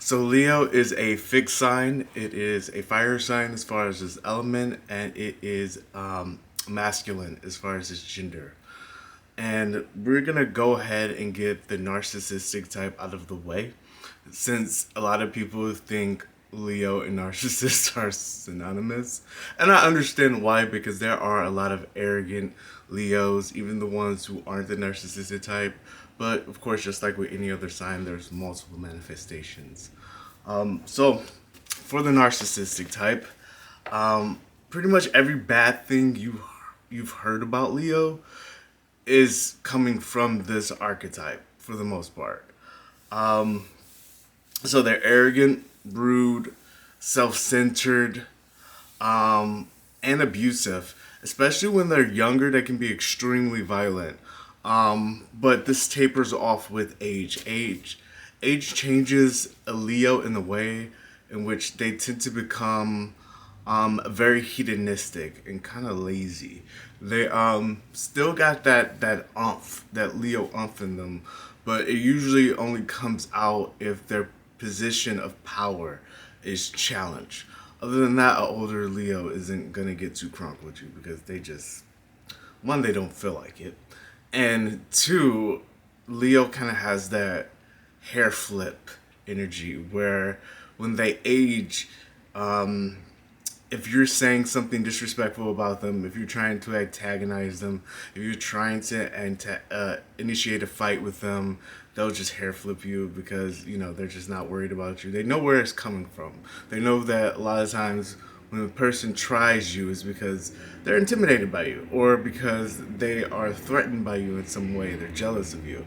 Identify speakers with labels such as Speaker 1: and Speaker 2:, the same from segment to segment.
Speaker 1: So Leo is a fixed sign. It is a fire sign as far as its element, and it is masculine as far as its gender. And we're gonna go ahead and get the narcissistic type out of the way, since a lot of people think Leo and narcissist are synonymous. And I understand why, because there are a lot of arrogant Leos, even the ones who aren't the narcissistic type. But of course, just like with any other sign, there's multiple manifestations. So, for the narcissistic type, pretty much every bad thing you've heard about Leo is coming from this archetype for the most part. So they're arrogant, rude, self-centered, and abusive. Especially when they're younger, they can be extremely violent. But this tapers off with age. Age changes a Leo in the way in which they tend to become very hedonistic and kind of lazy. They still got that umph, that Leo umph in them, but it usually only comes out if their position of power is challenged. Other than that, an older Leo isn't gonna get too crunk with you because they just, one, they don't feel like it, and two, Leo kind of has that hair flip energy where when they age, if you're saying something disrespectful about them, if you're trying to antagonize them, if you're trying to initiate a fight with them, they'll just hair flip you because, you know, they're just not worried about you. They know where it's coming from. They know that a lot of times when a person tries you is because they're intimidated by you or because they are threatened by you in some way. They're jealous of you.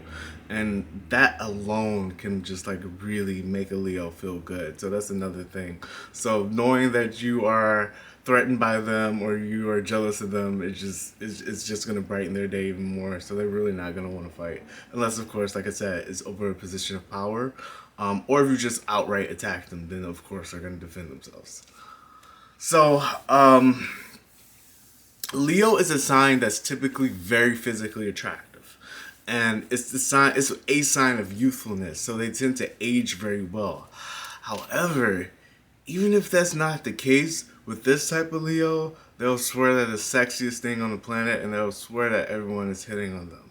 Speaker 1: And that alone can just like really make a Leo feel good. So that's another thing. So knowing that you are threatened by them or you are jealous of them, it's just gonna brighten their day even more. So they're really not gonna want to fight, unless of course, like I said, it's over a position of power, or if you just outright attack them, then of course they're gonna defend themselves. So Leo is a sign that's typically very physically attractive. And it's a sign of youthfulness, so they tend to age very well. However, even if that's not the case, with this type of Leo, they'll swear they're the sexiest thing on the planet and they'll swear that everyone is hitting on them.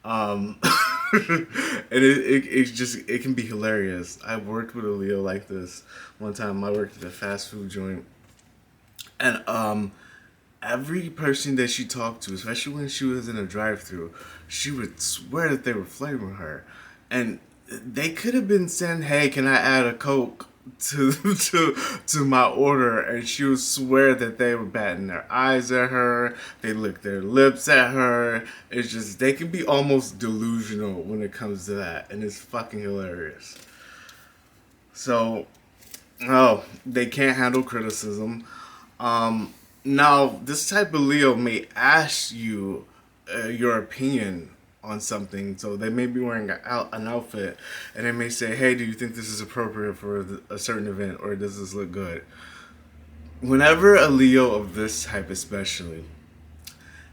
Speaker 1: And it can be hilarious. I worked with a Leo like this one time. I worked at a fast food joint, and every person that she talked to, especially when she was in a drive-through, she would swear that they were flirting with her, and they could have been saying, "Hey, can I add a Coke to to my order?" And she would swear that they were batting their eyes at her, they lick their lips at her. It's just they can be almost delusional when it comes to that, and it's fucking hilarious. So, oh, they can't handle criticism. Now, this type of Leo may ask you your opinion on something. So they may be wearing an outfit and they may say, "Hey, do you think this is appropriate for a certain event, or does this look good?" Whenever a Leo of this type especially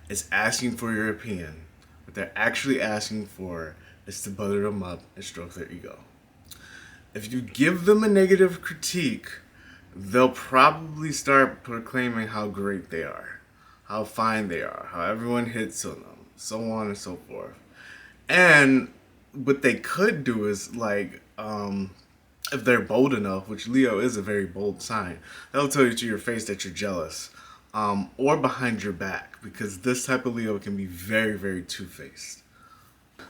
Speaker 1: is asking for your opinion, what they're actually asking for is to butter them up and stroke their ego. If you give them a negative critique, they'll probably start proclaiming how great they are, how fine they are, how everyone hits on them, so on and so forth. And what they could do is like, if they're bold enough, which Leo is a very bold sign, they'll tell you to your face that you're jealous, or behind your back, because this type of Leo can be very, very two-faced.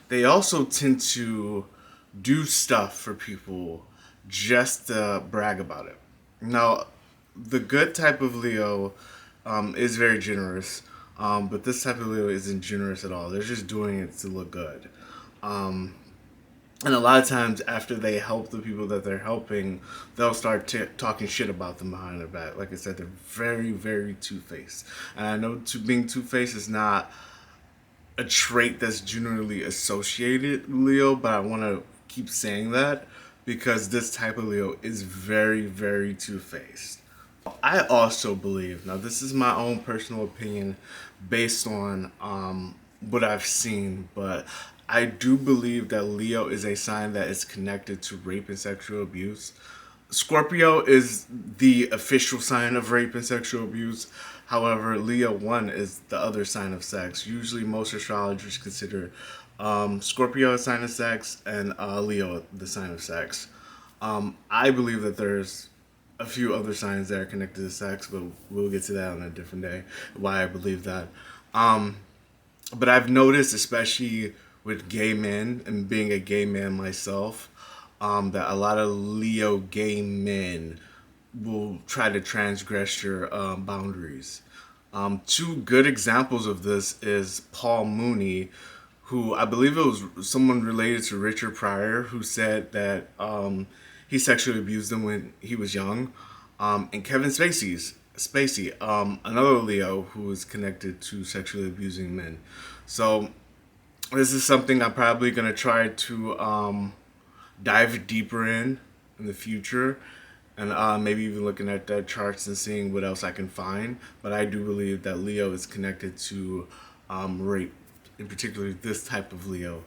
Speaker 1: They also tend to do stuff for people just to brag about it. Now, the good type of Leo is very generous, but this type of Leo isn't generous at all. They're just doing it to look good. And a lot of times after they help the people that they're helping, they'll start talking shit about them behind their back. Like I said, they're very, very two-faced. And I know being two-faced is not a trait that's generally associated with Leo, but I want to keep saying that because this type of Leo is very, very two-faced. I also believe, now this is my own personal opinion based on what I've seen, but I do believe that Leo is a sign that is connected to rape and sexual abuse. Scorpio is the official sign of rape and sexual abuse. However, Leo 1 is the other sign of sex. Usually, most astrologers consider Scorpio a sign of sex and Leo the sign of sex. I believe that there's a few other signs that are connected to sex, but we'll get to that on a different day. Why I believe that. Um, but I've noticed, especially with gay men and being a gay man myself, that a lot of Leo gay men will try to transgress your boundaries. Two good examples of this is Paul Mooney, who I believe it was someone related to Richard Pryor, who said that he sexually abused him when he was young, and Kevin Spacey, another Leo who was connected to sexually abusing men. So this is something I'm probably gonna try to dive deeper in the future, and maybe even looking at the charts and seeing what else I can find. But I do believe that Leo is connected to rape, in particular this type of Leo,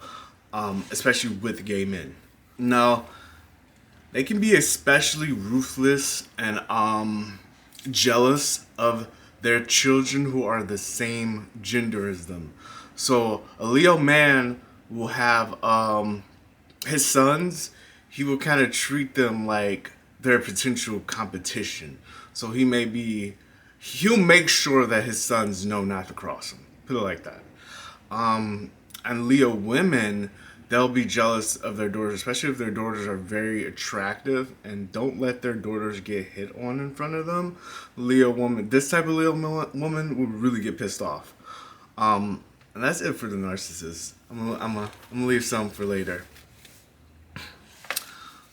Speaker 1: especially with gay men. Now, they can be especially ruthless and jealous of their children who are the same gender as them. So a Leo man will have his sons. He will kind of treat them like their potential competition. So he'll make sure that his sons know not to cross him. Put it like that. And Leo women, they'll be jealous of their daughters, especially if their daughters are very attractive, and don't let their daughters get hit on in front of them. This type of Leo woman would really get pissed off. And that's it for the narcissist. I'm gonna leave some for later.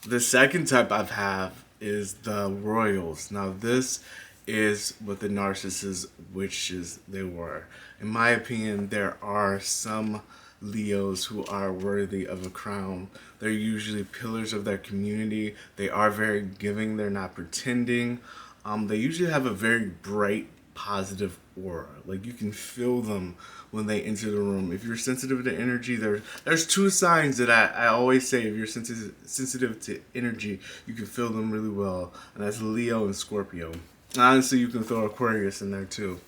Speaker 1: The second type I have is the royals. Now this is what the narcissists wishes they were. In my opinion, there are some Leos who are worthy of a crown. They're usually pillars of their community. They are very giving. They're not pretending. They usually have a very bright, positive aura. Like you can feel them when they enter the room. If you're sensitive to energy, there's two signs that I always say. If you're sensitive to energy, you can feel them really well, and that's Leo and Scorpio. Honestly, you can throw Aquarius in there too.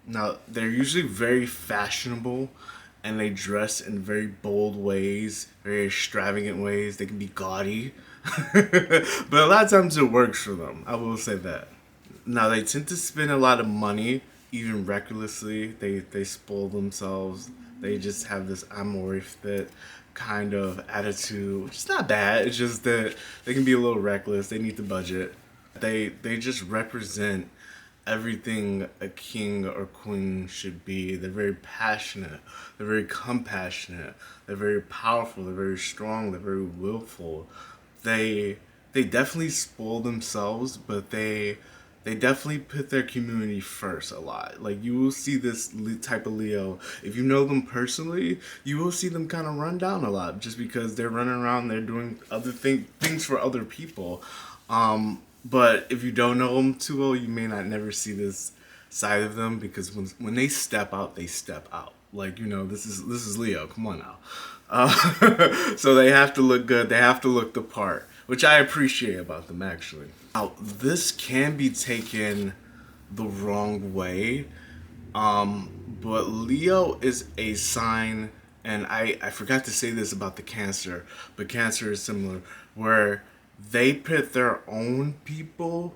Speaker 1: Now, they're usually very fashionable, and they dress in very bold ways, very extravagant ways. They can be gaudy, but a lot of times it works for them. I will say that. Now, they tend to spend a lot of money, even recklessly. They spoil themselves. They just have this I'm worth it kind of attitude, which is not bad. It's just that they can be a little reckless. They need the budget. They just represent everything a king or queen should be. They're very passionate. They're very compassionate. They're very powerful. They're very strong. They're very willful. They they definitely spoil themselves, but they definitely put their community first a lot. Like you will see this type of Leo. If you know them personally, you will see them kind of run down a lot just because they're running around, they're doing other things for other people. But if you don't know them too well, you may not never see this side of them because when they step out, they step out. Like this is Leo. Come on now. So they have to look good. They have to look the part, which I appreciate about them actually. Now this can be taken the wrong way, but Leo is a sign, and I forgot to say this about the Cancer, but Cancer is similar, where they put their own people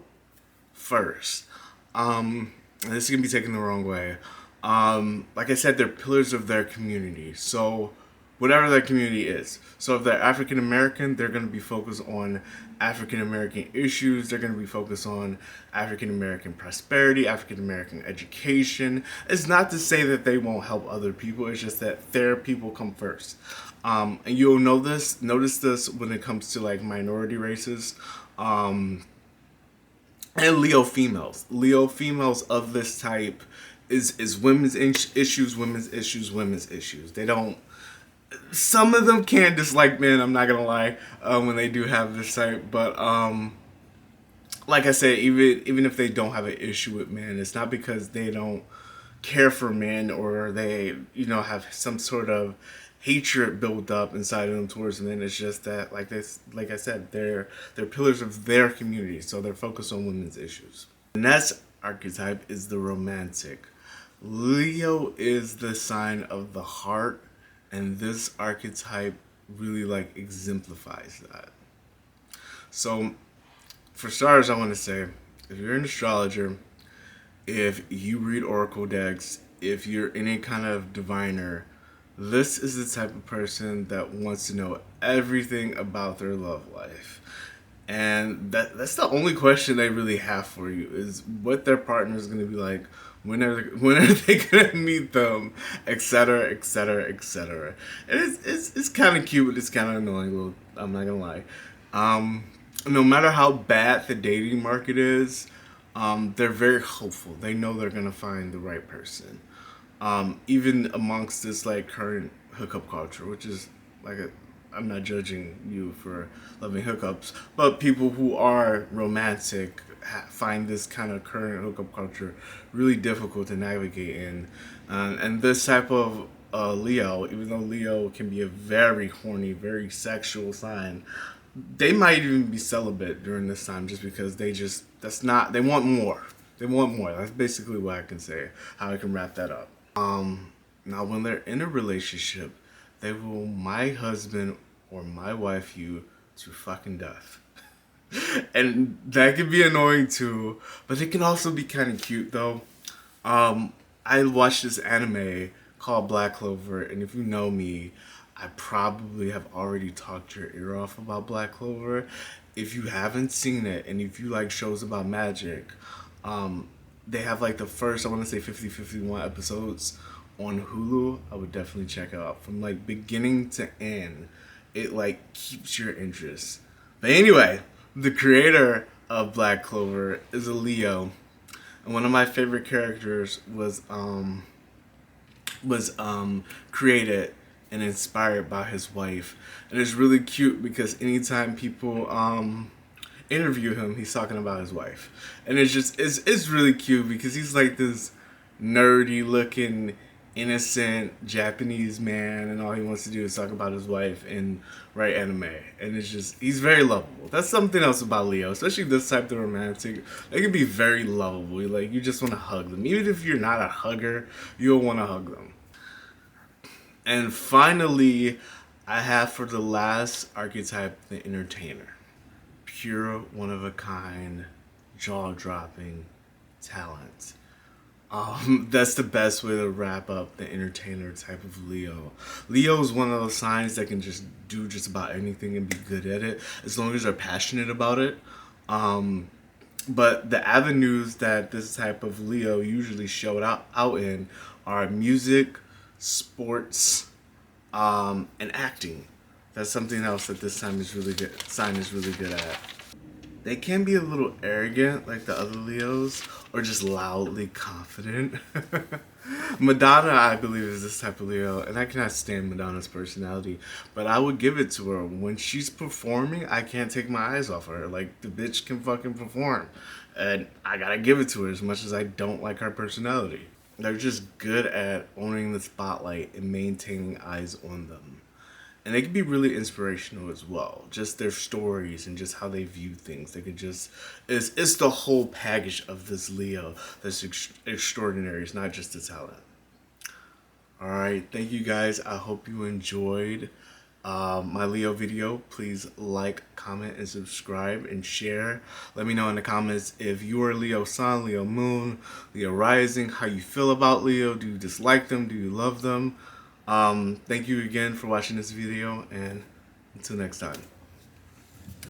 Speaker 1: first. And this can be taken the wrong way. Like I said, they're pillars of their community. So whatever their community is. So if they're African American, they're going to be focused on African American issues. They're going to be focused on African American prosperity, African American education. It's not to say that they won't help other people. It's just that their people come first. And you'll notice this when it comes to like minority races. And Leo females. Leo females of this type is women's issues, women's issues, women's issues. They don't. Some of them can dislike men. I'm not gonna lie when they do have this type, but like I said, even if they don't have an issue with men, it's not because they don't care for men or they have some sort of hatred built up inside of them towards men. It's just that, like I said, they're pillars of their community, so they're focused on women's issues. The next archetype is the romantic. Leo is the sign of the heart, and this archetype really like exemplifies that. So, for starters, I want to say, if you're an astrologer, if you read oracle decks, if you're any kind of diviner, this is the type of person that wants to know everything about their love life. And that's the only question they really have for you, is what their partner is going to be like, when are they going to meet them, etc., etc., etc. And it's kind of cute, but it's kind of annoying, little, I'm not going to lie. No matter how bad the dating market is, they're very hopeful. They know they're going to find the right person. Even amongst this like current hookup culture, which is like I'm not judging you for loving hookups, but people who are romantic find this kind of current hookup culture really difficult to navigate in. And this type of Leo, even though Leo can be a very horny, very sexual sign, they might even be celibate during this time just because they want more. They want more. That's basically what I can say, how I can wrap that up. Now when they're in a relationship, they will my husband or my wife you to fucking death. And that can be annoying too, but it can also be kind of cute though. I watched this anime called Black Clover, and if you know me, I probably have already talked your ear off about Black Clover. If you haven't seen it, and if you like shows about magic, they have like the first, I want to say 51 episodes on Hulu. I would definitely check it out. From like beginning to end, it like keeps your interest. But anyway, the creator of Black Clover is a Leo. And one of my favorite characters was created and inspired by his wife. And it's really cute because anytime people interview him, he's talking about his wife. And it's really cute because he's like this nerdy looking innocent Japanese man, and all he wants to do is talk about his wife and write anime. And he's very lovable. That's something else about Leo, especially this type of romantic. They can be very lovable. Like, you just want to hug them. Even if you're not a hugger, you'll want to hug them. And finally, I have for the last archetype, the entertainer. Pure, one-of-a-kind, jaw-dropping talent. That's the best way to wrap up the entertainer type of Leo. Leo is one of those signs that can just do just about anything and be good at it, as long as they're passionate about it. But the avenues that this type of Leo usually showed out in are music, sports, and acting. That's something else that this sign is really good at. They can be a little arrogant like the other Leos, or just loudly confident. Madonna, I believe, is this type of Leo, and I cannot stand Madonna's personality, but I would give it to her. When she's performing, I can't take my eyes off her. Like, the bitch can fucking perform, and I gotta give it to her as much as I don't like her personality. They're just good at owning the spotlight and maintaining eyes on them. And they can be really inspirational as well. Just their stories and just how they view things. They could just, it's the whole package of this Leo that's extraordinary. It's not just the talent. Alright, thank you guys. I hope you enjoyed my Leo video. Please like, comment, and subscribe, and share. Let me know in the comments if you are Leo Sun, Leo Moon, Leo Rising, how you feel about Leo. Do you dislike them? Do you love them? Thank you again for watching this video, and until next time.